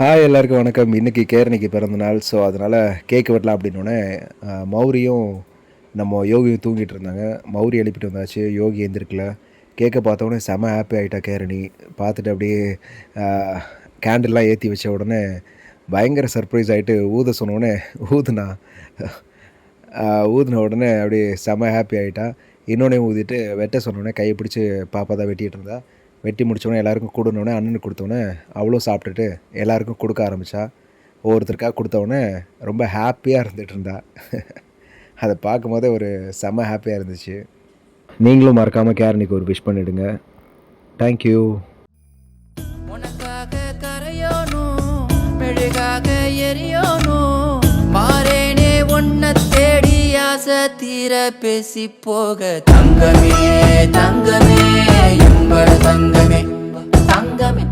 எல்லாருக்கும் வணக்கம். இன்னைக்கு கேரணிக்கு பிறந்த நாள். ஸோ, அதனால கேக் வெட்டலாம் அப்படின்னோனே, மௌரியும் நம்ம யோகியும் தூங்கிட்டு இருந்தாங்க. மௌரி எழுப்பிட்டு வந்தாச்சு. யோகி எந்திரிக்கல. கேக்க பார்த்தோனே செம ஹாப்பி ஆயிட்டா கேரணி. பார்த்துட்டு அப்படியே அ கேண்டில்லாம் ஏத்தி வச்ச உடனே பயங்கர சர்ப்ரைஸ் ஆயிட்டு ஊத சொன்னோனே ஊதுனா. அ ஊதுன உடனே அப்படியே செம ஹாப்பி ஆயிட்டா. இன்னொன்னையும் ஊதிட்டு வெட்ட சொன்னோனே கைய பிடிச்சு பாப்பா தான் வெட்டிட்டு இருந்தா. வெட்டி முடிச்சோனே எல்லாருக்கும் குடுனோனே அண்ணனுக்கு குடுத்தோனே, அவளும் சாப்பிட்டுட்டு எல்லாருக்கும் குடுக்க ஆரம்பிச்சா. ஒவ்வொருத்தருக்கா குடுத்தோனே ரொம்ப ஹாப்பியா இருந்துட்டு இருந்தா. அத பார்க்கும்போதே ஒரு செம்ம ஹாப்பியா இருந்துச்சு. நீங்களும் மறக்காம கேரனிக்கு ஒரு விஷ் பண்ணிடுங்க. Thank you. உனக்காக கரையோனும் மெழுகாக எரியோனும் மாறேனே உன்னை தேடி ஆசை தீர பேசி போக தங்கமே தங்கமே என்பட தங்கமே தங்கமே